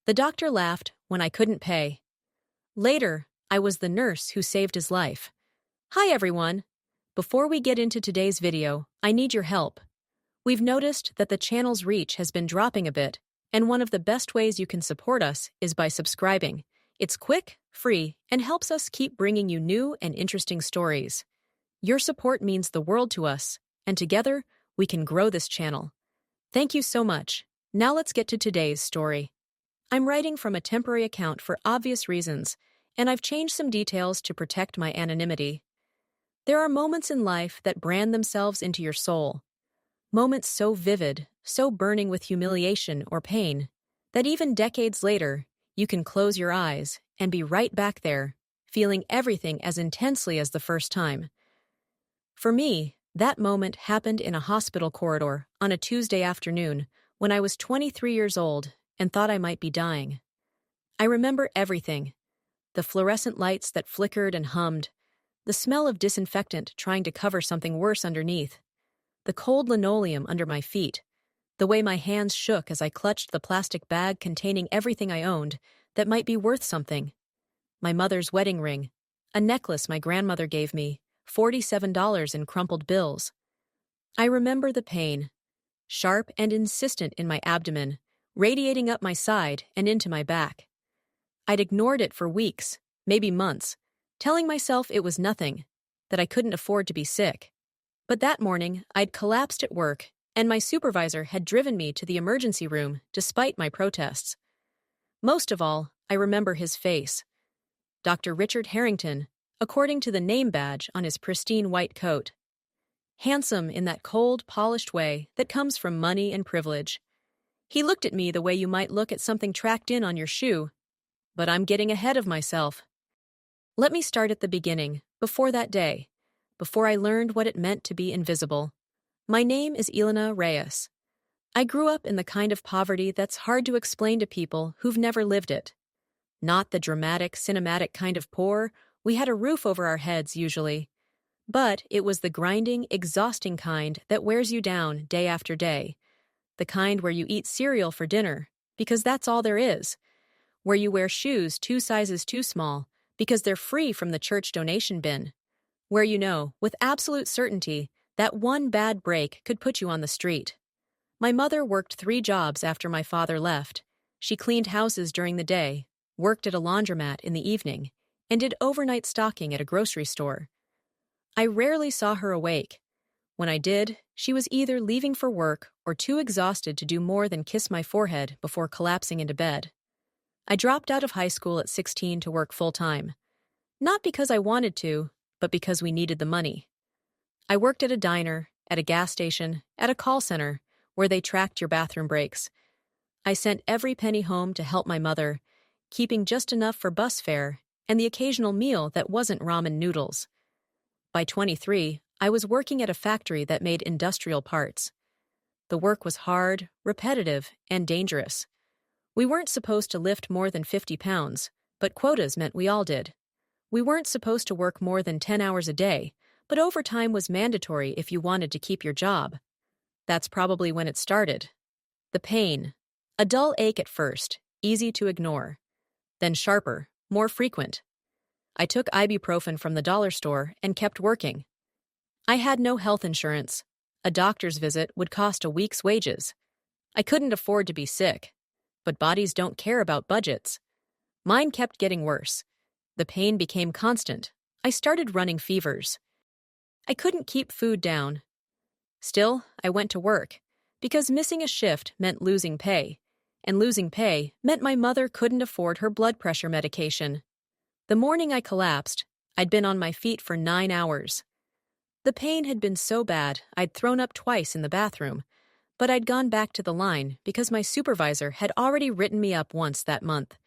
The doctor laughed when I couldn't pay. Later, I was the nurse who saved his life. Hi everyone! Before we get into today's video, I need your help. We've noticed that the channel's reach has been dropping a bit, and one of the best ways you can support us is by subscribing. It's quick, free, and helps us keep bringing you new and interesting stories. Your support means the world to us, and together, we can grow this channel. Thank you so much. Now let's get to today's story. I'm writing from a temporary account for obvious reasons, and I've changed some details to protect my anonymity. There are moments in life that brand themselves into your soul. Moments so vivid, so burning with humiliation or pain, that even decades later, you can close your eyes and be right back there, feeling everything as intensely as the first time. For me, that moment happened in a hospital corridor on a Tuesday afternoon when I was 23 years old and thought I might be dying. I remember everything: the fluorescent lights that flickered and hummed, the smell of disinfectant trying to cover something worse underneath, the cold linoleum under my feet, the way my hands shook as I clutched the plastic bag containing everything I owned that might be worth something. My mother's wedding ring, a necklace my grandmother gave me, $47 in crumpled bills. I remember the pain, sharp and insistent in my abdomen, radiating up my side and into my back. I'd ignored it for weeks, maybe months, telling myself it was nothing, that I couldn't afford to be sick. But that morning, I'd collapsed at work, and my supervisor had driven me to the emergency room despite my protests. Most of all, I remember his face. Dr. Richard Harrington, according to the name badge on his pristine white coat. Handsome in that cold, polished way that comes from money and privilege. He looked at me the way you might look at something tracked in on your shoe. But I'm getting ahead of myself. Let me start at the beginning, before that day, before I learned what it meant to be invisible. My name is Elena Reyes. I grew up in the kind of poverty that's hard to explain to people who've never lived it. Not the dramatic, cinematic kind of poor. We had a roof over our heads, usually. But it was the grinding, exhausting kind that wears you down day after day. The kind where you eat cereal for dinner, because that's all there is. Where you wear shoes 2 sizes too small, because they're free from the church donation bin. Where you know, with absolute certainty, that one bad break could put you on the street. My mother worked 3 jobs after my father left. She cleaned houses during the day, worked at a laundromat in the evening, and did overnight stocking at a grocery store. I rarely saw her awake. When I did, she was either leaving for work or too exhausted to do more than kiss my forehead before collapsing into bed. I dropped out of high school at 16 to work full-time. Not because I wanted to, but because we needed the money. I worked at a diner, at a gas station, at a call center, where they tracked your bathroom breaks. I sent every penny home to help my mother, keeping just enough for bus fare and the occasional meal that wasn't ramen noodles. By 23, I was working at a factory that made industrial parts. The work was hard, repetitive, and dangerous. We weren't supposed to lift more than 50 pounds, but quotas meant we all did. We weren't supposed to work more than 10 hours a day, but overtime was mandatory if you wanted to keep your job. That's probably when it started. The pain. A dull ache at first, easy to ignore. Then sharper, more frequent. I took ibuprofen from the dollar store and kept working. I had no health insurance. A doctor's visit would cost a week's wages. I couldn't afford to be sick. But bodies don't care about budgets. Mine kept getting worse. The pain became constant. I started running fevers. I couldn't keep food down. Still, I went to work, because missing a shift meant losing pay, and losing pay meant my mother couldn't afford her blood pressure medication. The morning I collapsed, I'd been on my feet for 9 hours. The pain had been so bad I'd thrown up twice in the bathroom, but I'd gone back to the line because my supervisor had already written me up once that month.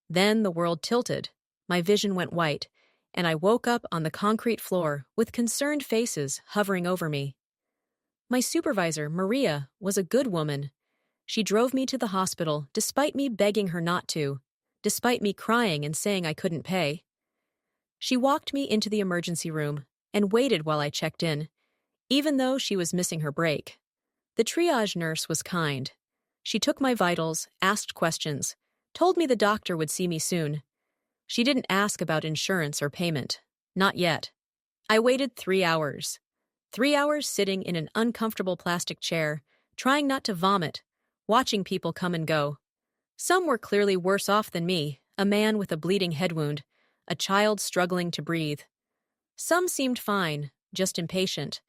Then the world tilted, my vision went white, and I woke up on the concrete floor with concerned faces hovering over me. My supervisor, Maria, was a good woman. She drove me to the hospital despite me begging her not to, despite me crying and saying I couldn't pay. She walked me into the emergency room and waited while I checked in, even though she was missing her break. The triage nurse was kind. She took my vitals, asked questions, Told me the doctor would see me soon. She didn't ask about insurance or payment. Not yet. I waited 3 hours. 3 hours sitting in an uncomfortable plastic chair, trying not to vomit, watching people come and go. Some were clearly worse off than me, a man with a bleeding head wound, a child struggling to breathe. Some seemed fine, just impatient.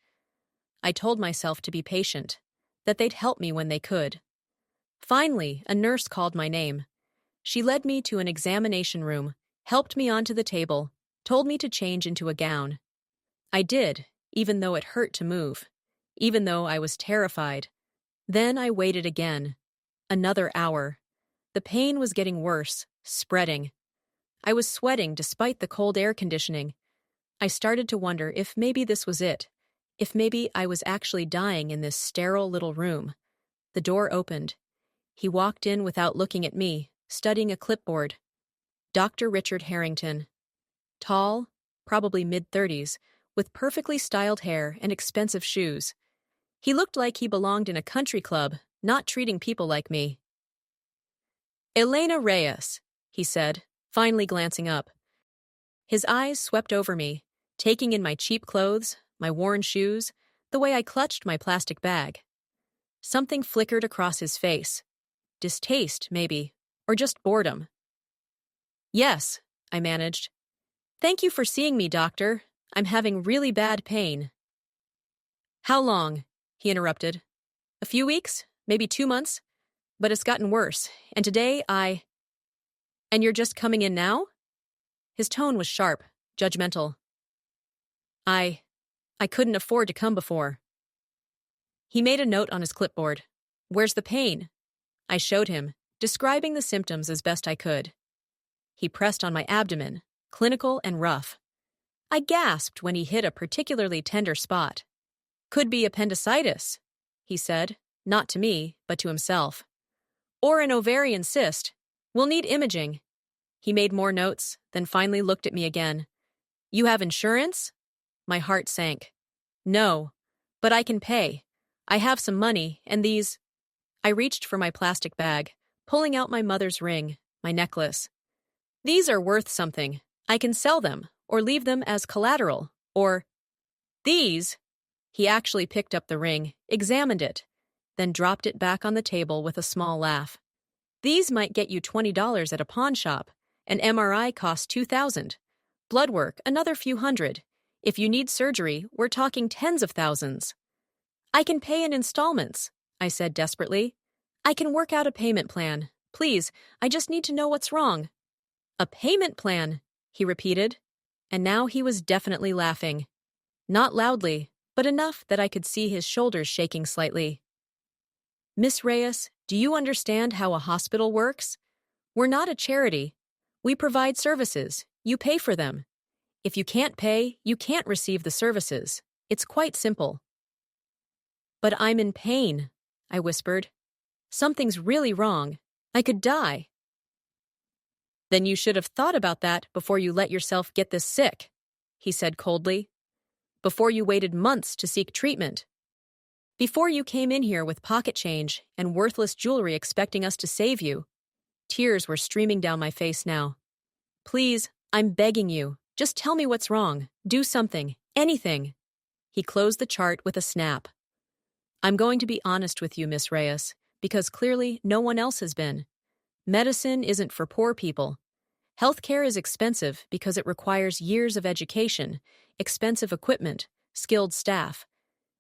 I told myself to be patient, that they'd help me when they could. Finally, a nurse called my name. She led me to an examination room, helped me onto the table, told me to change into a gown. I did, even though it hurt to move, even though I was terrified. Then I waited again. Another hour. The pain was getting worse, spreading. I was sweating despite the cold air conditioning. I started to wonder if maybe this was it, if maybe I was actually dying in this sterile little room. The door opened. He walked in without looking at me, studying a clipboard. Dr. Richard Harrington. Tall, probably mid-30s, with perfectly styled hair and expensive shoes. He looked like he belonged in a country club, not treating people like me. "Elena Reyes," he said, finally glancing up. His eyes swept over me, taking in my cheap clothes, my worn shoes, the way I clutched my plastic bag. Something flickered across his face. Distaste, maybe, or just boredom. "Yes," I managed. "Thank you for seeing me, doctor. I'm having really bad pain." "How long?" he interrupted. "A few weeks, maybe 2 months, but it's gotten worse, and today And you're just coming in now?" His tone was sharp, judgmental. I couldn't afford to come before." He made a note on his clipboard. "Where's the pain?" I showed him, describing the symptoms as best I could. He pressed on my abdomen, clinical and rough. I gasped when he hit a particularly tender spot. "Could be appendicitis," he said, not to me, but to himself. "Or an ovarian cyst. We'll need imaging." He made more notes, then finally looked at me again. "You have insurance?" My heart sank. "No, but I can pay. I have some money, and these—" I reached for my plastic bag, pulling out my mother's ring, my necklace. "These are worth something. I can sell them, or leave them as collateral, or—" "These?" He actually picked up the ring, examined it, then dropped it back on the table with a small laugh. "These might get you $20 at a pawn shop. An MRI costs $2,000. Blood work, another few hundred. If you need surgery, we're talking tens of thousands." "I can pay in installments," I said desperately. "I can work out a payment plan. Please, I just need to know what's wrong." "A payment plan," he repeated. And now he was definitely laughing. Not loudly, but enough that I could see his shoulders shaking slightly. "Miss Reyes, do you understand how a hospital works? We're not a charity. We provide services. You pay for them. If you can't pay, you can't receive the services. It's quite simple." "But I'm in pain," I whispered. "Something's really wrong. I could die." "Then you should have thought about that before you let yourself get this sick," he said coldly. "Before you waited months to seek treatment. Before you came in here with pocket change and worthless jewelry expecting us to save you." Tears were streaming down my face now. "Please, I'm begging you. Just tell me what's wrong. Do something. Anything." He closed the chart with a snap. "I'm going to be honest with you, Miss Reyes, because clearly no one else has been. Medicine isn't for poor people. Healthcare is expensive because it requires years of education, expensive equipment, skilled staff.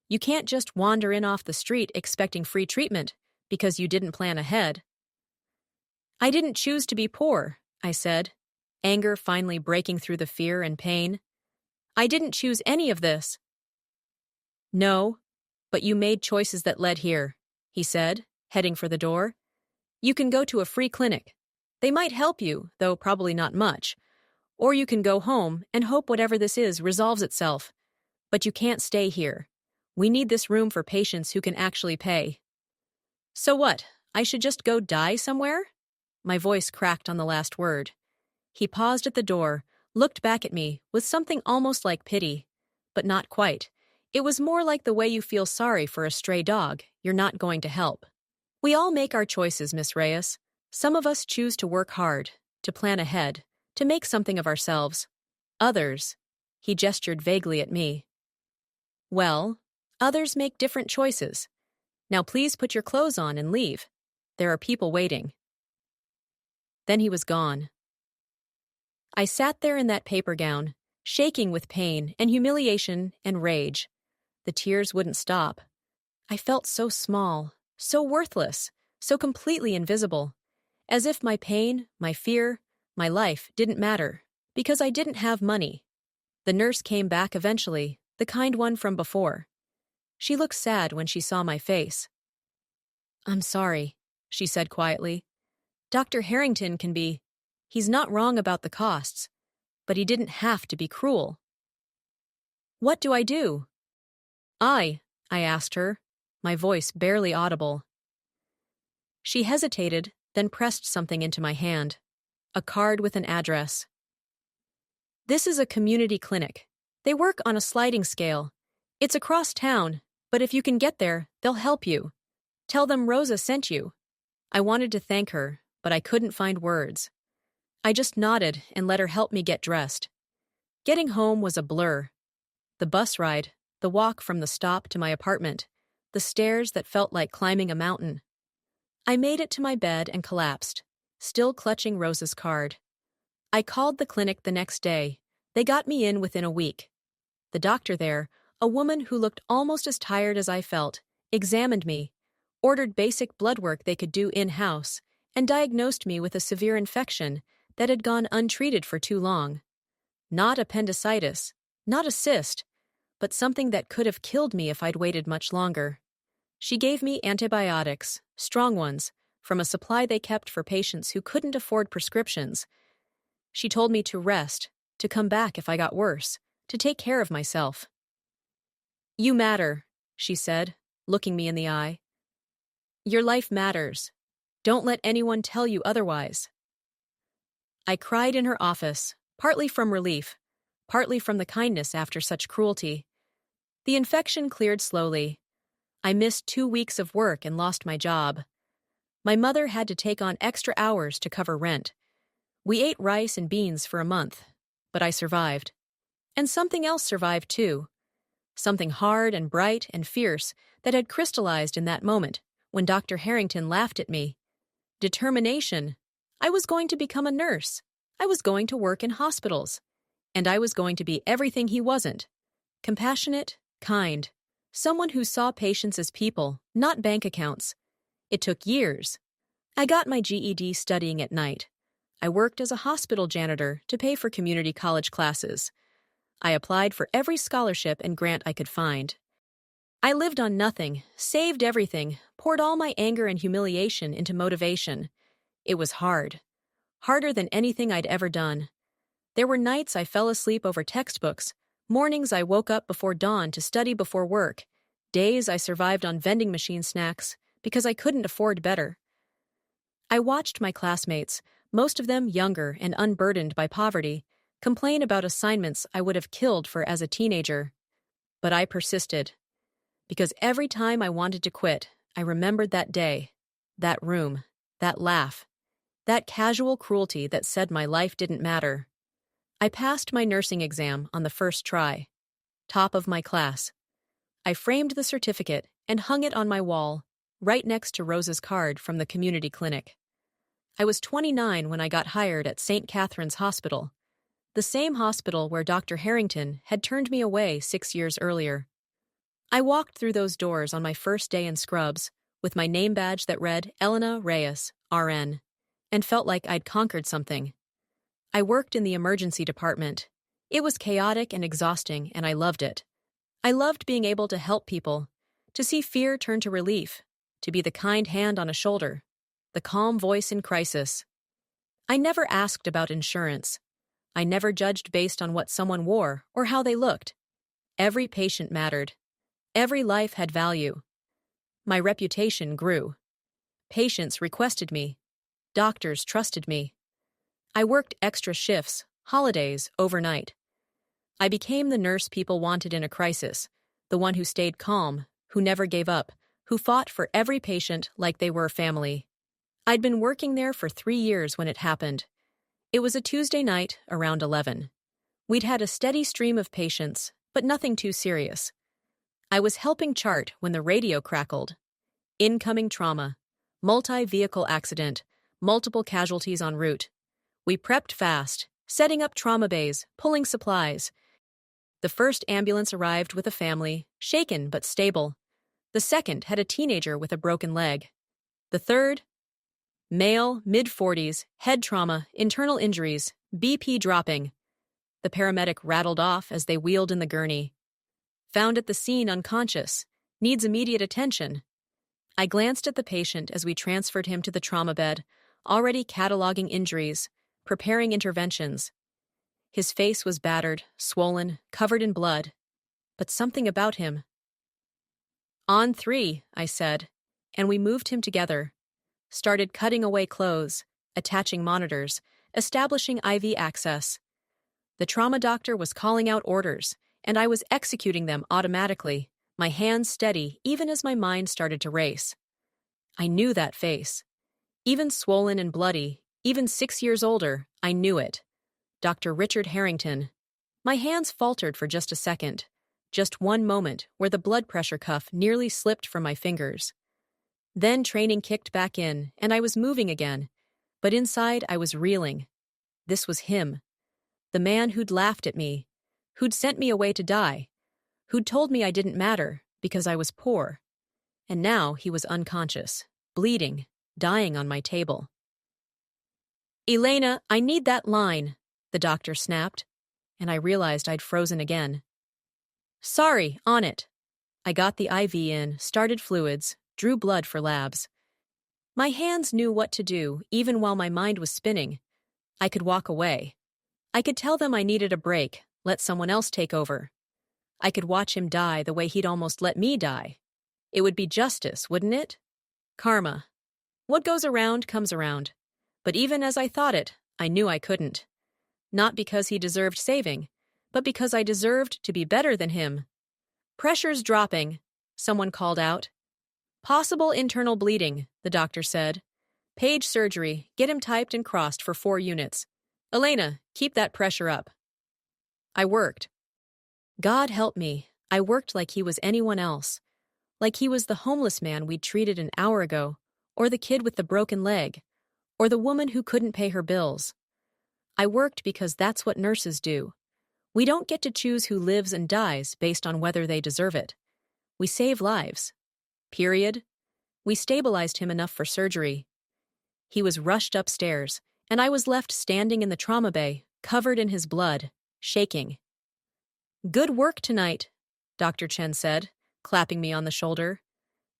You can't just wander in off the street expecting free treatment because you didn't plan ahead." "I didn't choose to be poor," I said, anger finally breaking through the fear and pain. "I didn't choose any of this." "No, but you made choices that led here," he said, heading for the door. "You can go to a free clinic. They might help you, though probably not much. Or you can go home and hope whatever this is resolves itself. But you can't stay here. We need this room for patients who can actually pay." "So what? I should just go die somewhere?" My voice cracked on the last word. He paused at the door, looked back at me with something almost like pity. But not quite. It was more like the way you feel sorry for a stray dog you're not going to help. "We all make our choices, Miss Reyes. Some of us choose to work hard, to plan ahead, to make something of ourselves. Others, he gestured vaguely at me. Well, others make different choices. Now please put your clothes on and leave. There are people waiting. Then he was gone. I sat there in that paper gown, shaking with pain and humiliation and rage. The tears wouldn't stop. I felt so small, so worthless, so completely invisible, as if my pain, my fear, my life didn't matter, because I didn't have money. The nurse came back eventually, the kind one from before. She looked sad when she saw my face. "I'm sorry," she said quietly. "Dr. Harrington can be... He's not wrong about the costs, but he didn't have to be cruel." "What do I do?" I asked her, my voice barely audible. She hesitated, then pressed something into my hand. A card with an address. "This is a community clinic. They work on a sliding scale. It's across town, but if you can get there, they'll help you. Tell them Rosa sent you." I wanted to thank her, but I couldn't find words. I just nodded and let her help me get dressed. Getting home was a blur. The bus ride, the walk from the stop to my apartment, the stairs that felt like climbing a mountain. I made it to my bed and collapsed, still clutching Rosa's card. I called the clinic the next day. They got me in within a week. The doctor there, a woman who looked almost as tired as I felt, examined me, ordered basic blood work they could do in-house, and diagnosed me with a severe infection that had gone untreated for too long. Not appendicitis, not a cyst, but something that could have killed me if I'd waited much longer. She gave me antibiotics, strong ones, from a supply they kept for patients who couldn't afford prescriptions. She told me to rest, to come back if I got worse, to take care of myself. "You matter," she said, looking me in the eye. "Your life matters. Don't let anyone tell you otherwise." I cried in her office, partly from relief, partly from the kindness after such cruelty. The infection cleared slowly. I missed 2 weeks of work and lost my job. My mother had to take on extra hours to cover rent. We ate rice and beans for a month, but I survived. And something else survived too. Something hard and bright and fierce that had crystallized in that moment when Dr. Harrington laughed at me. Determination. I was going to become a nurse. I was going to work in hospitals. And I was going to be everything he wasn't. Compassionate, kind. Someone who saw patients as people, not bank accounts. It took years. I got my GED studying at night. I worked as a hospital janitor to pay for community college classes. I applied for every scholarship and grant I could find. I lived on nothing, saved everything, poured all my anger and humiliation into motivation. It was hard. Harder than anything I'd ever done. There were nights I fell asleep over textbooks, mornings I woke up before dawn to study before work, days I survived on vending machine snacks because I couldn't afford better. I watched my classmates, most of them younger and unburdened by poverty, complain about assignments I would have killed for as a teenager. But I persisted. Because every time I wanted to quit, I remembered that day, that room, that laugh, that casual cruelty that said my life didn't matter. I passed my nursing exam on the first try. Top of my class. I framed the certificate and hung it on my wall, right next to Rosa's card from the community clinic. I was 29 when I got hired at St. Catherine's Hospital, the same hospital where Dr. Harrington had turned me away 6 years earlier. I walked through those doors on my first day in scrubs, with my name badge that read Elena Reyes, RN, and felt like I'd conquered something. I worked in the emergency department. It was chaotic and exhausting, and I loved it. I loved being able to help people, to see fear turn to relief, to be the kind hand on a shoulder, the calm voice in crisis. I never asked about insurance. I never judged based on what someone wore or how they looked. Every patient mattered. Every life had value. My reputation grew. Patients requested me. Doctors trusted me. I worked extra shifts, holidays, overnight. I became the nurse people wanted in a crisis, the one who stayed calm, who never gave up, who fought for every patient like they were family. I'd been working there for 3 years when it happened. It was a Tuesday night, around 11. We'd had a steady stream of patients, but nothing too serious. I was helping chart when the radio crackled. Incoming trauma. Multi-vehicle accident. Multiple casualties en route. We prepped fast, setting up trauma bays, pulling supplies. The first ambulance arrived with a family, shaken but stable. The second had a teenager with a broken leg. The third, male, mid-40s, head trauma, internal injuries, BP dropping. The paramedic rattled off as they wheeled in the gurney. Found at the scene unconscious. Needs immediate attention. I glanced at the patient as we transferred him to the trauma bed, already cataloging injuries, preparing interventions. His face was battered, swollen, covered in blood. But something about him. On 3, I said, and we moved him together. Started cutting away clothes, attaching monitors, establishing IV access. The trauma doctor was calling out orders, and I was executing them automatically, my hands steady even as my mind started to race. I knew that face. Even swollen and bloody, even 6 years older, I knew it. Dr. Richard Harrington. My hands faltered for just a second. Just one moment where the blood pressure cuff nearly slipped from my fingers. Then training kicked back in, and I was moving again. But inside I was reeling. This was him. The man who'd laughed at me, who'd sent me away to die, who'd told me I didn't matter because I was poor. And now he was unconscious, bleeding, dying on my table. "Elena, I need that line," the doctor snapped, and I realized I'd frozen again. "Sorry, on it." I got the IV in, started fluids, drew blood for labs. My hands knew what to do, even while my mind was spinning. I could walk away. I could tell them I needed a break, let someone else take over. I could watch him die the way he'd almost let me die. It would be justice, wouldn't it? Karma. What goes around comes around. But even as I thought it, I knew I couldn't. Not because he deserved saving, but because I deserved to be better than him. "Pressure's dropping," someone called out. "Possible internal bleeding," the doctor said. "Page surgery, get him typed and crossed for 4 units. Elena, keep that pressure up." I worked. God help me, I worked like he was anyone else. Like he was the homeless man we'd treated an hour ago, or the kid with the broken leg, or the woman who couldn't pay her bills. I worked because that's what nurses do. We don't get to choose who lives and dies based on whether they deserve it. We save lives. Period. We stabilized him enough for surgery. He was rushed upstairs, and I was left standing in the trauma bay, covered in his blood, shaking. "Good work tonight," Dr. Chen said, clapping me on the shoulder.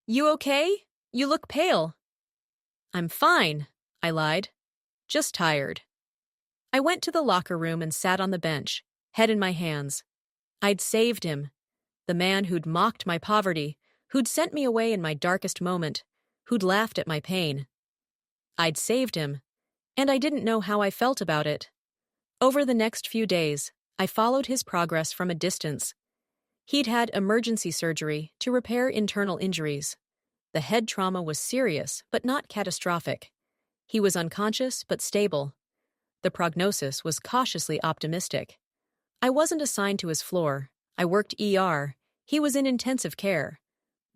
"You okay? You look pale." "I'm fine," I lied. "Just tired." I went to the locker room and sat on the bench, head in my hands. I'd saved him. The man who'd mocked my poverty, who'd sent me away in my darkest moment, who'd laughed at my pain. I'd saved him, and I didn't know how I felt about it. Over the next few days, I followed his progress from a distance. He'd had emergency surgery to repair internal injuries. The head trauma was serious, but not catastrophic. He was unconscious, but stable. The prognosis was cautiously optimistic. I wasn't assigned to his floor. I worked ER. He was in intensive care.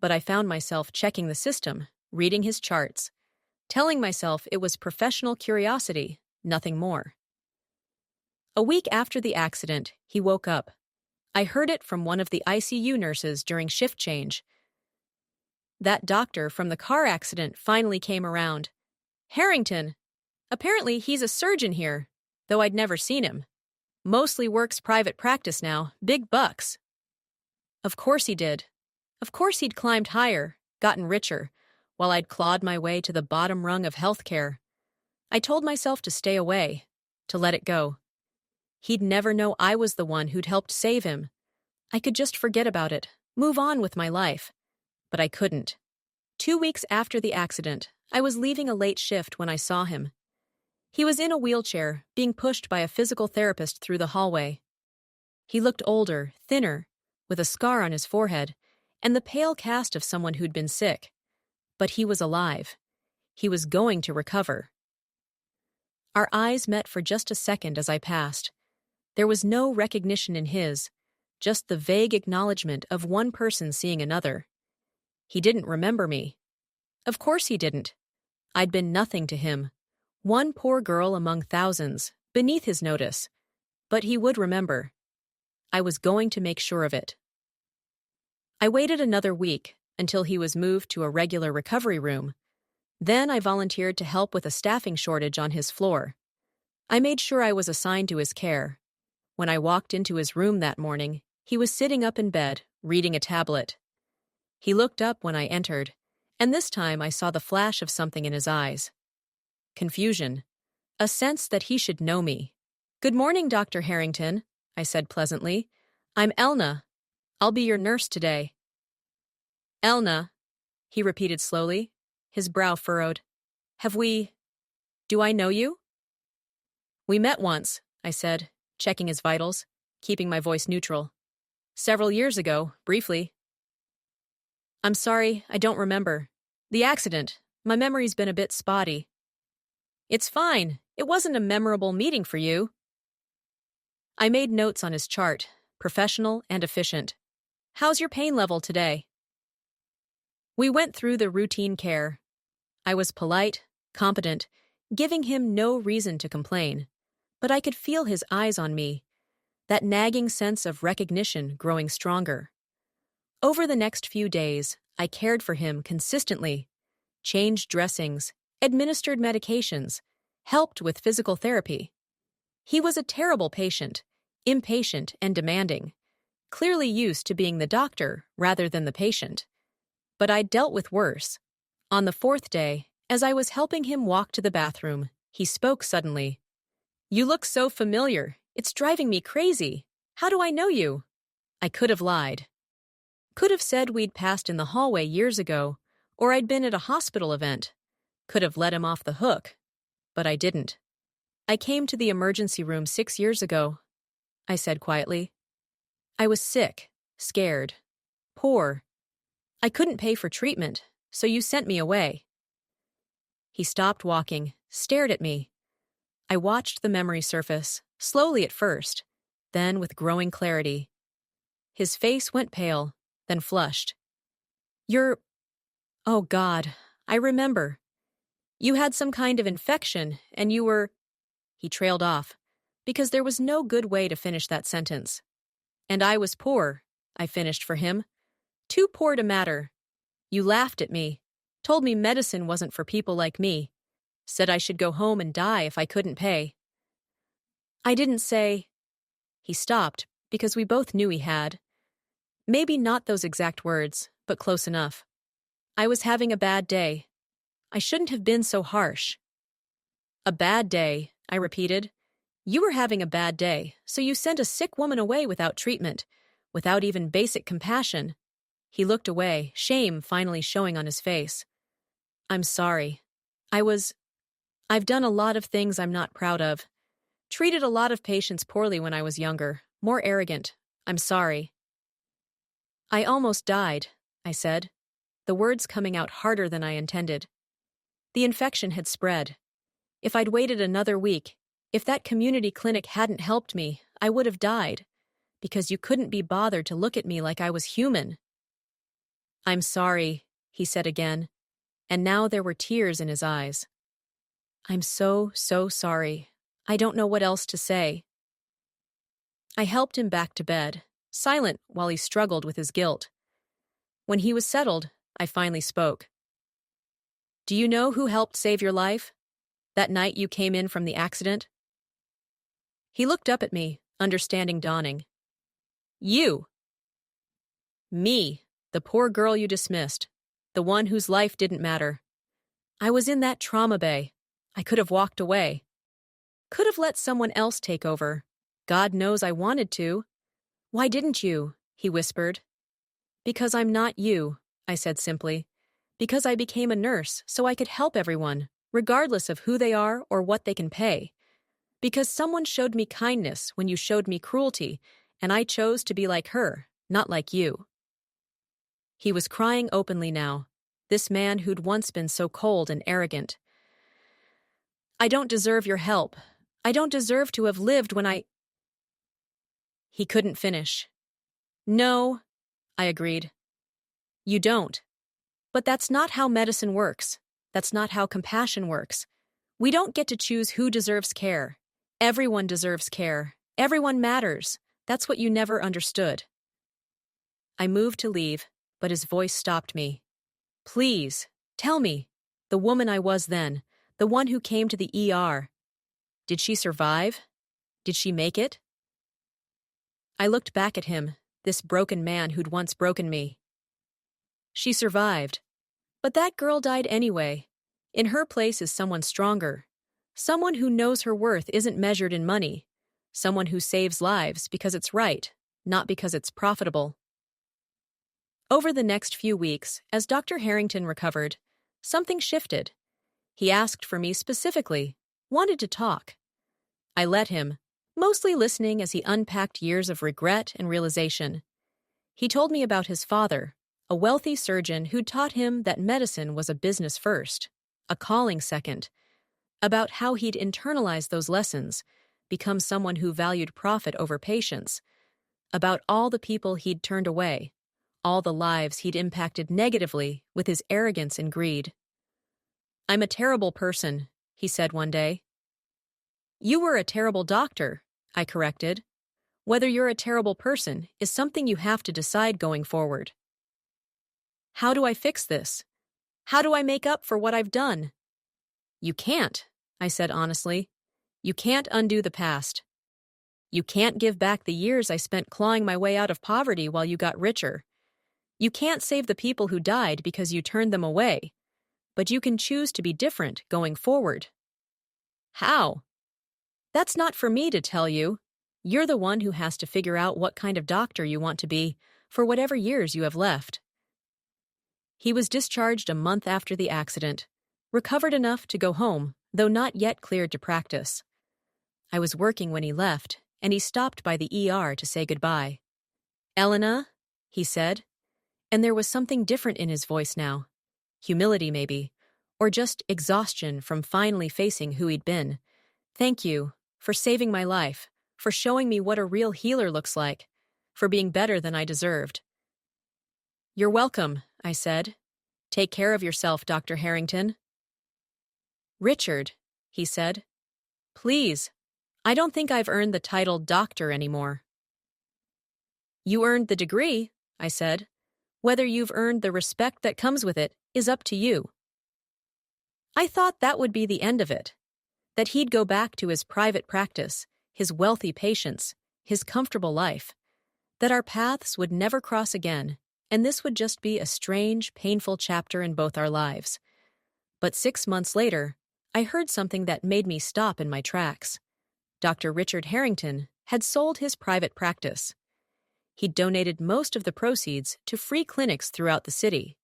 But I found myself checking the system, reading his charts, telling myself it was professional curiosity, nothing more. A week after the accident, he woke up. I heard it from one of the ICU nurses during shift change. That doctor from the car accident finally came around. "Harrington. Apparently he's a surgeon here, though I'd never seen him. Mostly works private practice now, big bucks." Of course he did. Of course he'd climbed higher, gotten richer, while I'd clawed my way to the bottom rung of healthcare. I told myself to stay away, to let it go. He'd never know I was the one who'd helped save him. I could just forget about it, move on with my life. But I couldn't. 2 weeks after the accident, I was leaving a late shift when I saw him. He was in a wheelchair, being pushed by a physical therapist through the hallway. He looked older, thinner, with a scar on his forehead, and the pale cast of someone who'd been sick. But he was alive. He was going to recover. Our eyes met for just a second as I passed. There was no recognition in his, just the vague acknowledgement of one person seeing another. He didn't remember me. Of course he didn't. I'd been nothing to him. One poor girl among thousands, beneath his notice. But he would remember. I was going to make sure of it. I waited another week until he was moved to a regular recovery room. Then I volunteered to help with a staffing shortage on his floor. I made sure I was assigned to his care. When I walked into his room that morning, he was sitting up in bed, reading a tablet. He looked up when I entered, and this time I saw the flash of something in his eyes. Confusion. A sense that he should know me. "Good morning, Dr. Harrington," I said pleasantly. "I'm Elna. I'll be your nurse today." "Elna," he repeated slowly, his brow furrowed. Do I know you?" "We met once," I said, checking his vitals, keeping my voice neutral. "Several years ago, briefly." "I'm sorry, I don't remember. The accident. My memory's been a bit spotty." "It's fine. It wasn't a memorable meeting for you." I made notes on his chart, professional and efficient. "How's your pain level today?" We went through the routine care. I was polite, competent, giving him no reason to complain. But I could feel his eyes on me, that nagging sense of recognition growing stronger. Over the next few days, I cared for him consistently, changed dressings, administered medications, helped with physical therapy. He was a terrible patient, impatient and demanding, clearly used to being the doctor rather than the patient. But I'd dealt with worse. On the fourth day, as I was helping him walk to the bathroom, he spoke suddenly. "You look so familiar. It's driving me crazy. How do I know you?" I could have lied. Could have said we'd passed in the hallway years ago, or I'd been at a hospital event. Could have let him off the hook. But I didn't. "I came to the emergency room 6 years ago," I said quietly. "I was sick, scared, poor. I couldn't pay for treatment, so you sent me away." He stopped walking, stared at me. I watched the memory surface, slowly at first, then with growing clarity. His face went pale, then flushed. Oh God, I remember. You had some kind of infection, and you were—" He trailed off, because there was no good way to finish that sentence. "And I was poor," I finished for him. "Too poor to matter. You laughed at me, told me medicine wasn't for people like me, said I should go home and die if I couldn't pay." I didn't say— He stopped, because we both knew he had. Maybe not those exact words, but close enough. "I was having a bad day. I shouldn't have been so harsh." "A bad day," I repeated. "You were having a bad day, so you sent a sick woman away without treatment, without even basic compassion." He looked away, shame finally showing on his face. "I'm sorry. I've done a lot of things I'm not proud of. Treated a lot of patients poorly when I was younger, more arrogant. I'm sorry." "I almost died," I said, the words coming out harder than I intended. The infection had spread. If I'd waited another week, if that community clinic hadn't helped me, I would have died, because you couldn't be bothered to look at me like I was human. "I'm sorry," he said again, and now there were tears in his eyes. "I'm so sorry. I don't know what else to say." I helped him back to bed, silent while he struggled with his guilt. When he was settled, I finally spoke. "Do you know who helped save your life? That night you came in from the accident?" He looked up at me, understanding dawning. "You!" "Me, the poor girl you dismissed, the one whose life didn't matter. I was in that trauma bay. I could have walked away. Could have let someone else take over. God knows I wanted to." "Why didn't you?" he whispered. "Because I'm not you," I said simply. "Because I became a nurse so I could help everyone, regardless of who they are or what they can pay. Because someone showed me kindness when you showed me cruelty, and I chose to be like her, not like you." He was crying openly now. this man who'd once been so cold and arrogant. "I don't deserve your help. I don't deserve to have lived when I—" He couldn't finish. "No," I agreed. "You don't. But that's not how medicine works. That's not how compassion works. We don't get to choose who deserves care. Everyone deserves care. Everyone matters. That's what you never understood." I moved to leave, but his voice stopped me. "Please, tell me, the woman I was then, the one who came to the ER, did she survive? Did she make it?" I looked back at him, this broken man who'd once broken me. "She survived. But that girl died anyway. In her place is someone stronger. Someone who knows her worth isn't measured in money. Someone who saves lives because it's right, not because it's profitable." Over the next few weeks, as Dr. Harrington recovered, something shifted. He asked for me specifically, wanted to talk. I let him, mostly listening as he unpacked years of regret and realization. He told me about his father, a wealthy surgeon who taught him that medicine was a business first, a calling second, about how he'd internalized those lessons, become someone who valued profit over patience, about all the people he'd turned away, all the lives he'd impacted negatively with his arrogance and greed. "I'm a terrible person," he said one day. "You were a terrible doctor," I corrected. "Whether you're a terrible person is something you have to decide going forward." "How do I fix this? How do I make up for what I've done?" "You can't," I said honestly. "You can't undo the past. You can't give back the years I spent clawing my way out of poverty while you got richer. You can't save the people who died because you turned them away, but you can choose to be different going forward." "How?" "That's not for me to tell you. You're the one who has to figure out what kind of doctor you want to be for whatever years you have left." He was discharged a month after the accident, recovered enough to go home, though not yet cleared to practice. I was working when he left, and he stopped by the ER to say goodbye. "Elena," he said, and there was something different in his voice now. Humility, maybe, or just exhaustion from finally facing who he'd been. "Thank you for saving my life, for showing me what a real healer looks like, for being better than I deserved." "You're welcome," I said. "Take care of yourself, Dr. Harrington." "Richard," he said, "please, I don't think I've earned the title doctor anymore." "You earned the degree," I said. "Whether you've earned the respect that comes with it is up to you." I thought that would be the end of it, that he'd go back to his private practice, his wealthy patients, his comfortable life, that our paths would never cross again, and this would just be a strange, painful chapter in both our lives. But 6 months later, I heard something that made me stop in my tracks. Dr. Richard Harrington had sold his private practice. He'd donated most of the proceeds to free clinics throughout the city.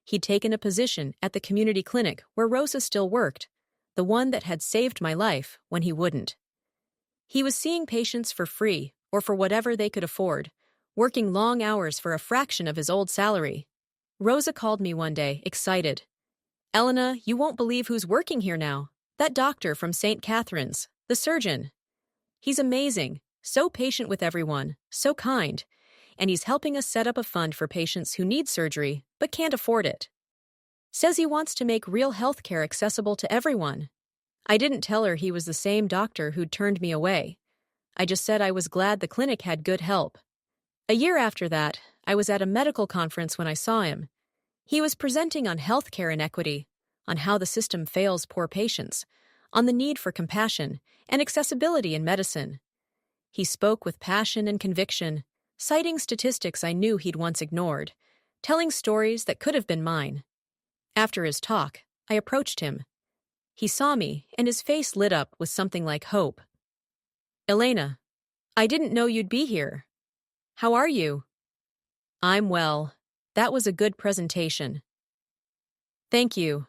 He'd taken a position at the community clinic where Rosa still worked, the one that had saved my life when he wouldn't. He was seeing patients for free or for whatever they could afford, working long hours for a fraction of his old salary. Rosa called me one day, excited. "Elena, you won't believe who's working here now. That doctor from St. Catherine's, the surgeon. He's amazing, so patient with everyone, so kind, and he's helping us set up a fund for patients who need surgery but can't afford it. Says he wants to make real health care accessible to everyone." I didn't tell her he was the same doctor who'd turned me away. I just said I was glad the clinic had good help. A year after that, I was at a medical conference when I saw him. He was presenting on healthcare inequity, on how the system fails poor patients, on the need for compassion and accessibility in medicine. He spoke with passion and conviction, citing statistics I knew he'd once ignored, telling stories that could have been mine. After his talk, I approached him. He saw me, and his face lit up with something like hope. "Elena, I didn't know you'd be here. How are you?" "I'm well. That was a good presentation." "Thank you.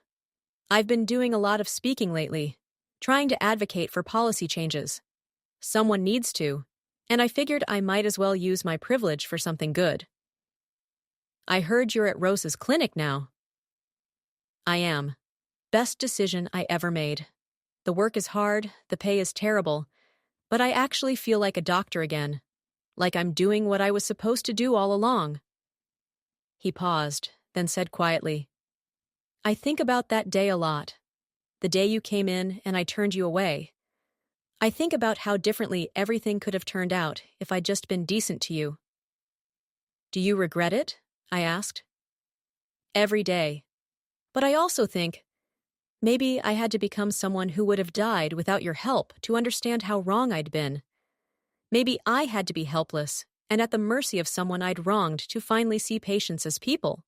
I've been doing a lot of speaking lately, trying to advocate for policy changes. Someone needs to, and I figured I might as well use my privilege for something good." "I heard you're at Rosa's clinic now." I am. Best decision I ever made. The work is hard, the pay is terrible, but I actually feel like a doctor again. Like I'm doing what I was supposed to do all along. He paused, then said quietly, I think about that day a lot. The day you came in and I turned you away. I think about how differently everything could have turned out if I'd just been decent to you. Do you regret it? I asked. Every day. But I also think, maybe I had to become someone who would have died without your help to understand how wrong I'd been. Maybe I had to be helpless and at the mercy of someone I'd wronged to finally see patients as people.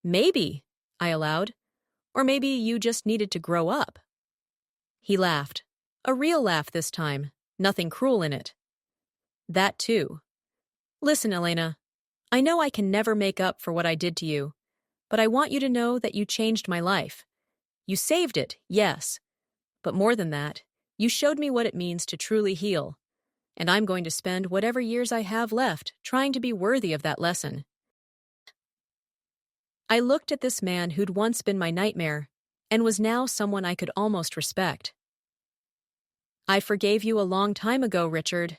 Maybe, I allowed. Or maybe you just needed to grow up. He laughed. A real laugh this time, nothing cruel in it. That too. Listen, Elena, I know I can never make up for what I did to you, but I want you to know that you changed my life. You saved it, yes. But more than that, you showed me what it means to truly heal. And I'm going to spend whatever years I have left trying to be worthy of that lesson. I looked at this man who'd once been my nightmare and was now someone I could almost respect. I forgave you a long time ago, Richard,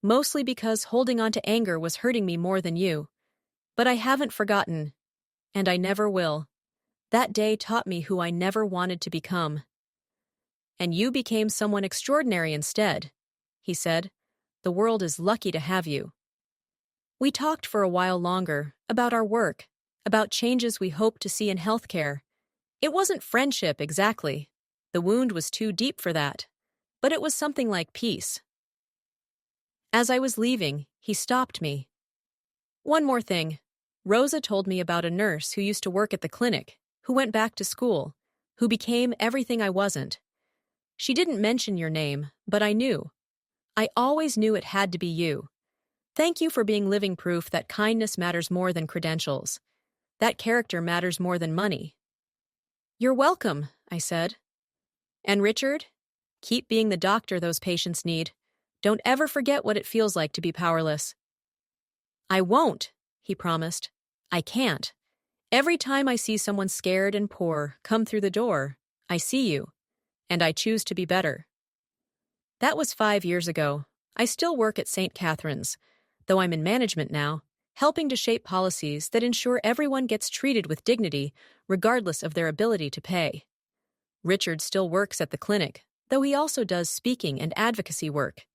mostly because holding on to anger was hurting me more than you. But I haven't forgotten, and I never will. That day taught me who I never wanted to become. And you became someone extraordinary instead, he said. The world is lucky to have you. We talked for a while longer about our work, about changes we hoped to see in healthcare. It wasn't friendship exactly. The wound was too deep for that. But it was something like peace. As I was leaving, he stopped me. One more thing. Rosa told me about a nurse who used to work at the clinic, who went back to school, who became everything I wasn't. She didn't mention your name, but I knew. I always knew it had to be you. Thank you for being living proof that kindness matters more than credentials. That character matters more than money. You're welcome, I said. And Richard, keep being the doctor those patients need. Don't ever forget what it feels like to be powerless. I won't, he promised. I can't. Every time I see someone scared and poor come through the door, I see you, and I choose to be better. That was 5 years ago. I still work at St. Catherine's, though I'm in management now, helping to shape policies that ensure everyone gets treated with dignity, regardless of their ability to pay. Richard still works at the clinic, though he also does speaking and advocacy work.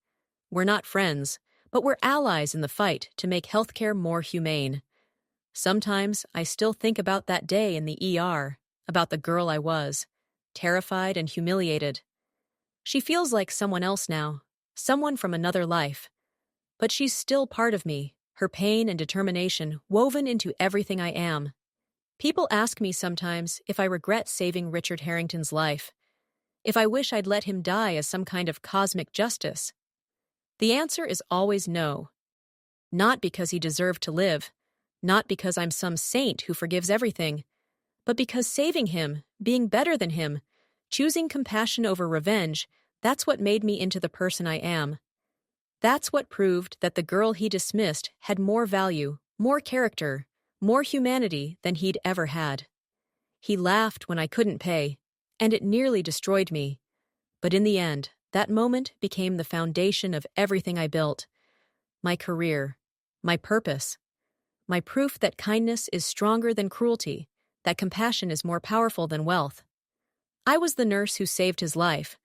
We're not friends, but we're allies in the fight to make healthcare more humane. Sometimes I still think about that day in the ER, about the girl I was, terrified and humiliated. She feels like someone else now, someone from another life. But she's still part of me, her pain and determination woven into everything I am. People ask me sometimes if I regret saving Richard Harrington's life, if I wish I'd let him die as some kind of cosmic justice. The answer is always no. Not because he deserved to live, not because I'm some saint who forgives everything, but because saving him, being better than him, choosing compassion over revenge, that's what made me into the person I am. That's what proved that the girl he dismissed had more value, more character, more humanity than he'd ever had. He laughed when I couldn't pay, and it nearly destroyed me. But in the end, that moment became the foundation of everything I built. My career, my purpose, my proof that kindness is stronger than cruelty, that compassion is more powerful than wealth. I was the nurse who saved his life,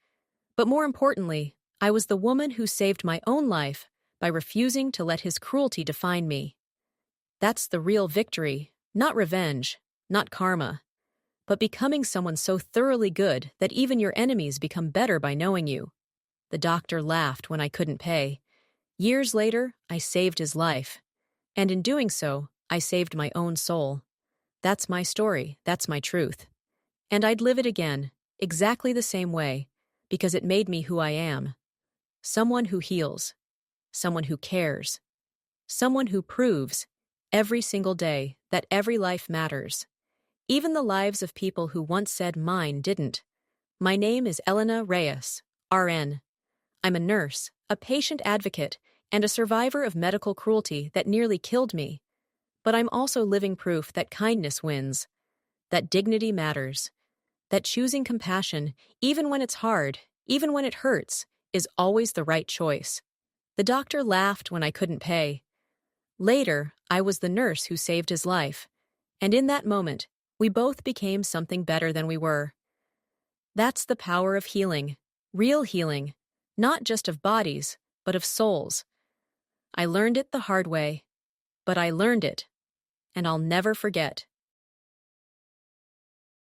but more importantly, I was the woman who saved my own life by refusing to let his cruelty define me. That's the real victory, not revenge, not karma, but becoming someone so thoroughly good that even your enemies become better by knowing you. The doctor laughed when I couldn't pay. Years later, I saved his life. And in doing so, I saved my own soul. That's my story, that's my truth. And I'd live it again, exactly the same way, because it made me who I am. Someone who heals. Someone who cares. Someone who proves, every single day, that every life matters. Even the lives of people who once said mine didn't. My name is Elena Reyes, RN. I'm a nurse, a patient advocate, and a survivor of medical cruelty that nearly killed me. But I'm also living proof that kindness wins, that dignity matters, that choosing compassion, even when it's hard, even when it hurts, is always the right choice. The doctor laughed when I couldn't pay. Later, I was the nurse who saved his life. And in that moment, we both became something better than we were. That's the power of healing. Real healing. Not just of bodies, but of souls. I learned it the hard way. But I learned it, and I'll never forget.